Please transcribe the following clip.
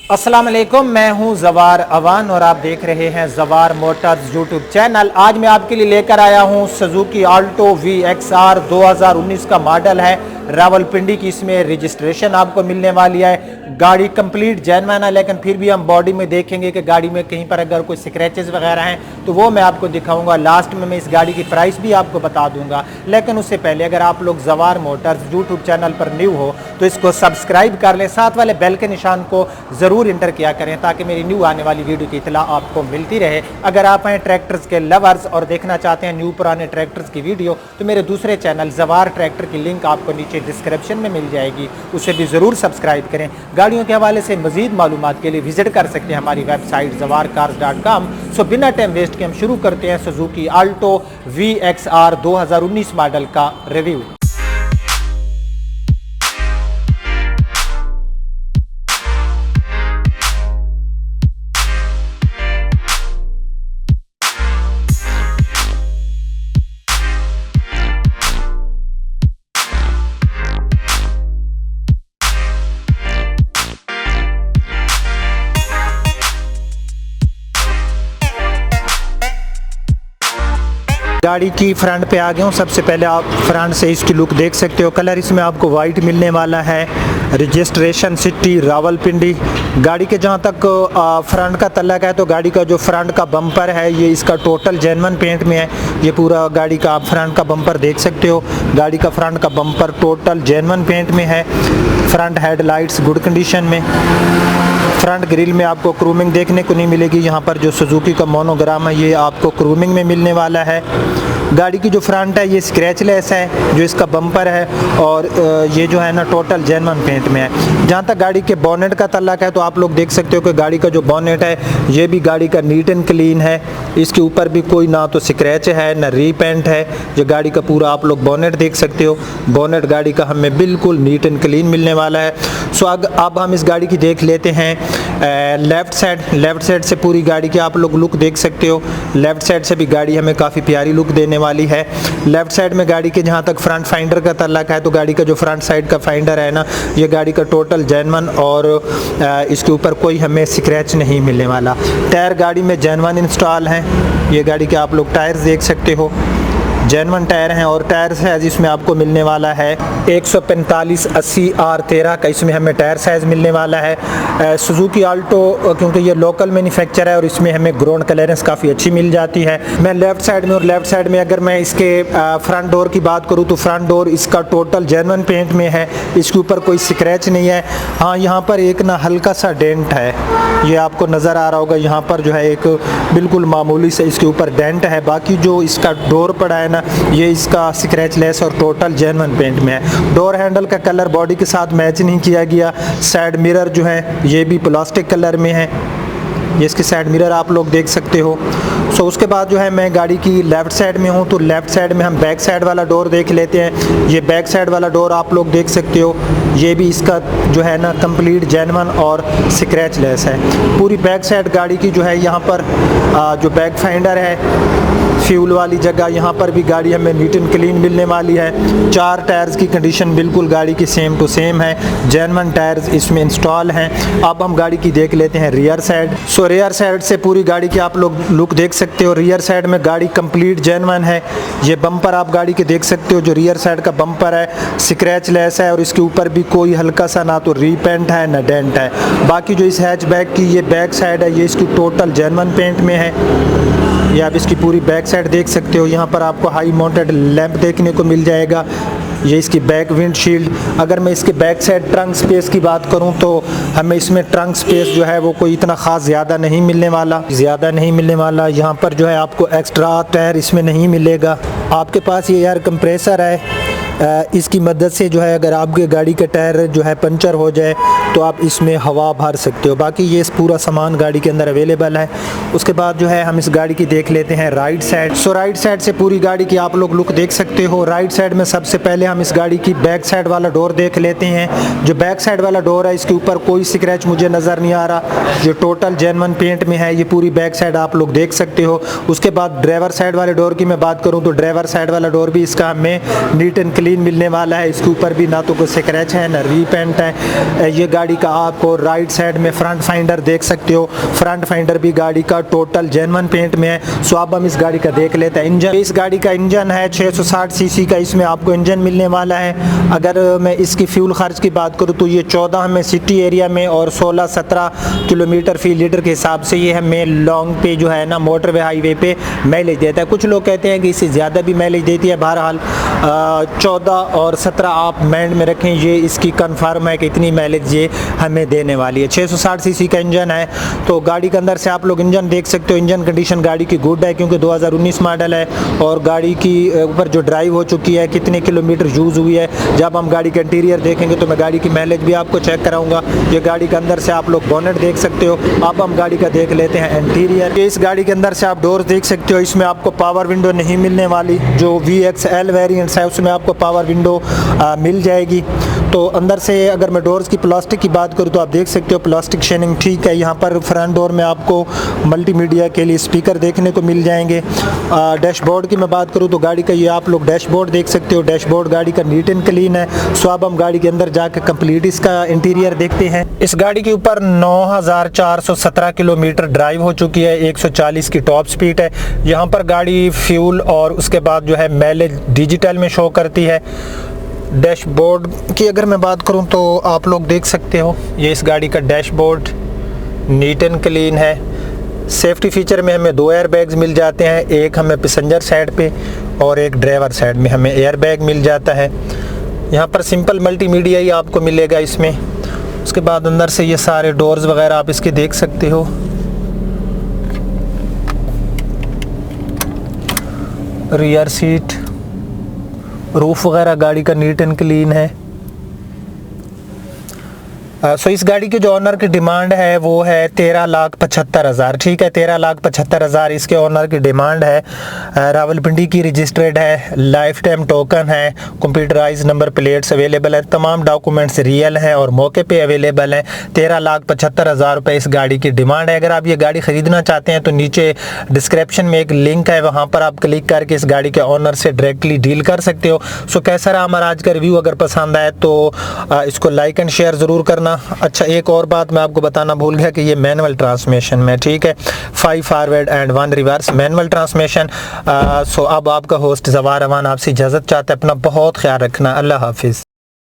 अस्सलाम वालेकुम, मैं हूं जवार अवान और आप देख रहे हैं जवार मोटर्स यूट्यूब चैनल। आज मैं आपके लिए लेकर आया हूं सुजुकी ऑल्टो VXR 2019 का मॉडल है। रावलपिंडी की इसमें रजिस्ट्रेशन आपको मिलने वाली है। गाड़ी कंप्लीट जेन्युइन है, लेकिन फिर भी हम बॉडी में देखेंगे कि गाड़ी में कहीं पर अगर कोई स्क्रैचेस वगैरह हैं तो वो मैं आपको दिखाऊंगा। लास्ट में मैं इस गाड़ी की प्राइस भी आपको बता दूंगा। लेकिन उससे पहले अगर आप लोग जवार मोटर्स यूट्यूब चैनल पर न्यू हो तो इसको सब्सक्राइब कर लें, साथ वाले बेल के निशान को ज़रूर इंटर किया करें ताकि मेरी न्यू आने वाली वीडियो की इतला आपको मिलती रहे। अगर आप हैं ट्रैक्टर्स के लवर्स और देखना चाहते हैं न्यू पुराने ट्रैक्टर्स की वीडियो तो मेरे दूसरे चैनल जवार ट्रैक्टर की लिंक आपको नीचे डिस्क्रिप्शन में मिल जाएगी, उसे भी ज़रूर सब्सक्राइब करें। गाड़ियों के हवाले से मज़ीद मालूमात के लिए विजिट कर सकते हैं हमारी वेबसाइट zawarcars.com। सो बिना टाइम वेस्ट के हम शुरू करते हैं सुजुकी ऑल्टो VXR 2019 मॉडल का रिव्यू। गाड़ी की फ्रंट पे आ गया हूँ। सबसे पहले आप फ्रंट से इसकी लुक देख सकते हो। कलर इसमें आपको वाइट मिलने वाला है। Registration city Rawalpindi. गाड़ी के जहाँ तक फ्रंट का तल्लक है तो गाड़ी का जो फ्रंट का बम्पर है ये इसका टोटल जेन्युइन पेंट में है। ये पूरा गाड़ी का आप फ्रंट का बम्पर देख सकते हो। गाड़ी का फ्रंट का बम्पर टोटल जेन्युइन पेंट में है। फ्रंट हेडलाइट्स गुड कंडीशन में। फ्रंट ग्रिल में आपको क्रूमिंग देखने को नहीं मिलेगी। यहाँ पर जो सुजुकी का मोनोग्राम है ये आपको क्रूमिंग में मिलने वाला है। गाड़ी की जो फ्रंट है ये स्क्रैचलेस है जो इसका बम्पर है, और ये जो है ना टोटल जेन्युइन पेंट में है। जहाँ तक गाड़ी के बोनेट का तल्लक है तो आप लोग देख सकते हो कि गाड़ी का जो बोनेट है ये भी गाड़ी का नीट एंड क्लीन है। इसके ऊपर भी कोई ना तो स्क्रैच है ना रीपेंट है। ये गाड़ी का पूरा आप लोग बोनेट देख सकते हो। बोनेट गाड़ी का हमें बिल्कुल नीट एंड क्लीन मिलने वाला है। सो अब हम इस गाड़ी की देख लेते हैं लेफ़्ट साइड से पूरी गाड़ी की आप लोग लुक देख सकते हो। लेफ़्ट साइड से भी गाड़ी हमें काफ़ी प्यारी लुक देने वाली है। लेफ़्ट साइड में गाड़ी के जहाँ तक फ्रंट फाइंडर का तल्लक है तो गाड़ी का जो फ्रंट साइड का फाइंडर है ना ये गाड़ी का टोटल जेन्युइन, और इसके ऊपर कोई हमें स्क्रैच नहीं मिलने वाला। टायर गाड़ी में जेन्युइन इंस्टॉल हैं। ये गाड़ी के आप लोग टायर्स देख सकते हो, जेन्युइन टायर हैं। और टायर साइज़ इसमें आपको मिलने वाला है 145/80 R13 का इसमें हमें टायर साइज़ मिलने वाला है। सुजुकी ऑल्टो क्योंकि ये लोकल मैन्युफैक्चर है और इसमें हमें ग्राउंड क्लियरेंस काफ़ी अच्छी मिल जाती है। मैं लेफ़्ट साइड में और लेफ़्ट साइड में अगर मैं इसके फ्रंट डोर की बात करूँ तो फ्रंट डोर इसका टोटल जेन्युइन पेंट में है। इसके ऊपर कोई स्क्रैच नहीं है। हाँ, यहाँ पर एक ना हल्का सा डेंट है, ये आपको नज़र आ रहा होगा। यहाँ पर जो है एक बिल्कुल मामूली से इसके ऊपर डेंट है। बाकी जो इसका डोर पड़ा है ये इसका स्क्रैचलेस और टोटल जेन्युइन पेंट में है। डोर हैंडल का कलर बॉडी के साथ मैच नहीं किया गया। साइड मिरर जो है ये भी प्लास्टिक कलर में है। ये इसके साइड मिरर आप लोग देख सकते हो। सो उसके बाद जो है मैं गाड़ी की लेफ़्ट साइड में हूँ तो लेफ़्ट साइड में हम बैक साइड वाला डोर देख लेते हैं। ये बैक साइड वाला डोर आप लोग देख सकते हो। ये भी इसका जो है ना कंप्लीट जेन्युइन और स्क्रैचलेस है। पूरी बैक साइड गाड़ी की जो है यहाँ पर जो बैक फाइंडर है फ्यूल वाली जगह, यहाँ पर भी गाड़ी हमें नीट एंड क्लीन मिलने वाली है। 4 टायर्स की कंडीशन बिल्कुल गाड़ी की सेम टू सेम है। जेन्युइन टायर्स इसमें इंस्टॉल हैं। अब हम गाड़ी की देख लेते हैं रियर साइड। सो रियर साइड से पूरी गाड़ी की आप लोग लुक देख सकते हो। रियर साइड में गाड़ी कंप्लीट जेन्युइन है। ये बम्पर आप गाड़ी के देख सकते हो, जो रियर साइड का बम्पर है स्क्रैचलेस है और इसके ऊपर भी कोई हल्का सा ना तो रीपेंट है ना डेंट है। बाकी जो इस हैचबैक की ये बैक साइड है ये इसकी टोटल जेन्युइन पेंट में है। ये आप इसकी पूरी बैक साइड देख सकते हो। यहाँ पर आपको हाई माउंटेड लैंप देखने को मिल जाएगा। ये इसकी बैक विंडशील्ड। अगर मैं इसके बैक साइड ट्रंक स्पेस की बात करूं तो हमें इसमें ट्रंक स्पेस जो है वो कोई इतना ख़ास ज़्यादा नहीं मिलने वाला। यहाँ पर जो है आपको एक्स्ट्रा टायर इसमें नहीं मिलेगा। आपके पास ये एयर कंप्रेसर है, इसकी मदद से जो है अगर आपके गाड़ी के टायर जो है पंचर हो जाए तो आप इसमें हवा भर सकते हो। बाकी ये पूरा सामान गाड़ी के अंदर अवेलेबल है। उसके बाद जो है हम इस गाड़ी की देख लेते हैं राइट साइड। सो राइट साइड से पूरी गाड़ी की आप लोग लुक देख सकते हो। राइट साइड में सबसे पहले हम इस गाड़ी की बैक साइड वाला डोर देख लेते हैं। जो बैक साइड वाला डोर है इसके ऊपर कोई स्क्रैच मुझे नज़र नहीं आ रहा, जो टोटल जेन्युइन पेंट में है। ये पूरी बैक साइड आप लोग देख सकते हो। उसके बाद ड्राइवर साइड वाले डोर की मैं बात करूँ तो ड्राइवर साइड वाला डोर भी इसका हमें नीट एंड क्लीन मिलने वाला है। इसके ऊपर भी ना तो कोई स्क्रैच है ना रीपेंट है। ये गाड़ी का आपको राइट साइड में फ्रंट फाइंडर देख सकते हो, फ्रंट फाइंडर भी गाड़ी का टोटल जेन्युइन पेंट में है। सो अब हम इस गाड़ी का देख लेते हैं इंजन। इस गाड़ी का इंजन है 660 सीसी का, इसमें आपको इंजन मिलने वाला है। अगर मैं इसकी फ्यूल खर्च की बात करूँ तो ये 14 में सिटी एरिया में और 16-17 किलोमीटर फी लीटर के हिसाब से ये हमें लॉन्ग पे जो है ना मोटरवे हाईवे पे माइलेज देता है। कुछ लोग कहते हैं कि इससे ज़्यादा भी माइलेज देती है। बहरहाल 14 और 17 आप माइंड में रखें, ये इसकी कन्फर्म है कि इतनी माइलेज ये हमें देने वाली है। 660 सीसी का इंजन है। तो गाड़ी के अंदर से आप लोग इंजन देख सकते हो। इंजन कंडीशन गाड़ी की गुड है क्योंकि 2019 मॉडल है और गाड़ी की ऊपर जो ड्राइव हो चुकी है, कितने किलोमीटर यूज़ हुई है। जब हम गाड़ी का इंटीरियर देखेंगे तो मैं गाड़ी की माइलेज भी आपको चेक कराऊंगा। ये गाड़ी के अंदर से आप लोग बोनेट देख सकते हो। अब हम गाड़ी का देख लेते हैं इंटीरियर। इस गाड़ी के अंदर से आप डोर्स देख सकते हो। इसमें आपको पावर विंडो नहीं मिलने वाली। जो VXL वेरिएंट्स है उसमें आपको पावर विंडो मिल जाएगी। तो अंदर से अगर मैं डोर्स की प्लास्टिक की बात करूँ तो आप देख सकते हो प्लास्टिक शेनिंग ठीक है। यहाँ पर फ्रंट डोर में आपको मल्टीमीडिया के लिए स्पीकर देखने को मिल जाएंगे। डैशबोर्ड की मैं बात करूँ तो गाड़ी का ये आप लोग डैशबोर्ड देख सकते हो। डैशबोर्ड गाड़ी का नीट एंड क्लीन है। सो अब हम गाड़ी के अंदर जाकर कंप्लीट इसका इंटीरियर देखते हैं। इस गाड़ी के ऊपर 9417 किलोमीटर ड्राइव हो चुकी है। 140 की टॉप स्पीड है। यहाँ पर गाड़ी फ्यूल और उसके बाद जो है माइलेज डिजिटल में शो करती है। डैशबोर्ड की अगर मैं बात करूं तो आप लोग देख सकते हो ये इस गाड़ी का डैशबोर्ड नीट एंड क्लीन है। सेफ्टी फीचर में हमें 2 एयर बैग्स मिल जाते हैं, एक हमें पैसेंजर साइड पे और एक ड्राइवर साइड में हमें एयर बैग मिल जाता है। यहाँ पर सिंपल मल्टीमीडिया ही आपको मिलेगा इसमें। उसके बाद अंदर से ये सारे डोर्स वगैरह आप इसके देख सकते हो। रियर सीट, रूफ वगैरह गाड़ी का नीट एंड क्लीन है। सो इस गाड़ी की जो ऑनर की डिमांड है वो है 13,75,000। ठीक है, 13,75,000 इसके ऑनर की डिमांड है। रावलपिंडी की रजिस्टर्ड है, लाइफ टाइम टोकन है, कंप्यूटराइज नंबर प्लेट्स अवेलेबल है, तमाम डॉक्यूमेंट्स रियल हैं और मौके पे अवेलेबल हैं। 13,75,000 रुपये इस गाड़ी की डिमांड है। अगर आप ये गाड़ी ख़रीदना चाहते हैं तो नीचे डिस्क्रिप्शन में एक लिंक है, वहाँ पर आप क्लिक करके इस गाड़ी के ऑनर से डायरेक्टली डील कर सकते हो। सो कैसा रहा हमारा आज का रिव्यू? अगर पसंद आए तो इसको लाइक एंड शेयर ज़रूर करना। अच्छा, एक और बात मैं आपको बताना भूल गया कि ये मैनुअल ट्रांसमिशन में, ठीक है, 5 forward and 1 reverse manual transmission. So अब आपका होस्ट ज़वार रवान आपसे इजाज़त चाहता है। अपना बहुत ख्याल रखना। अल्लाह हाफिज़।